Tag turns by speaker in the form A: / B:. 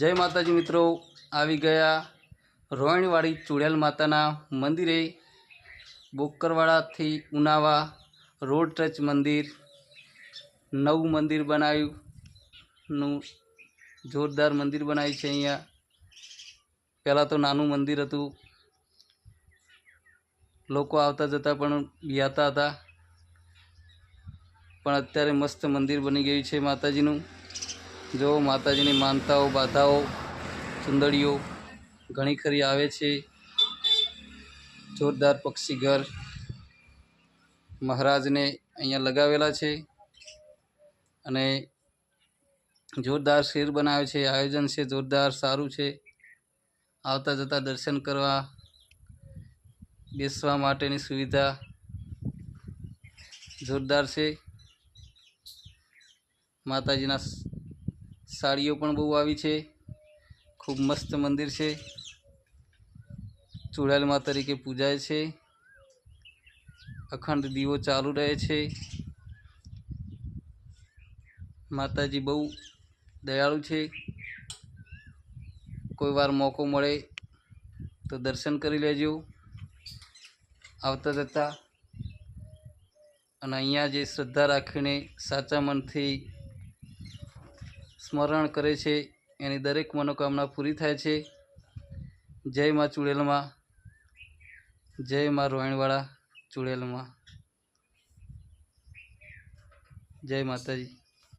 A: जय माताजी मित्रों, આવી ગયા રોહિણીવાડી ચુડેલ માતાના મંદિરે। બોકરવાડાથી ઉનાવા રોડ ટચ મંદિર, નવું મંદિર બનાવ્યું, જોરદાર મંદિર બનાવ્યું છે। અહીંયા પહેલાં તો નાનું મંદિર હતું, લોકો આવતા જતા પણ બિહાતા હતા, પણ અત્યારે મસ્ત મંદિર બની ગયું છે માતાજીનું। जो माताजी की मानताओं बाधाओं चुंदड़ियों घणी खरी आवे छे। जोरदार पक्षी घर महाराज ने अहींया लगावेला छे अने जोरदार शेर बनावे छे। आयोजन से जोरदार सारू छे। आवता जता दर्शन करवा, बेसवा माटेनी सुविधा जोरदार छे। माताजीना साड़ीओ पण बहु आवी छे। खूब मस्त मंदिर छे। चुड़ैल मां तरीके पूजाय छे। अखंड दीवो चालू रहे छे। माताजी बहु दयाळु छे। कोई वार मौको मळे तो दर्शन करी लेजो आवता जता। अने अहींया जे श्रद्धा राखीने साचा मनथी स्मरण करे छे एनी दरेक मनोकामना पूरी थाय छे। जय मां चुड़ैल मां, जय मां रोहिणीवाड़ा चुड़ैल मां, जय माताजी।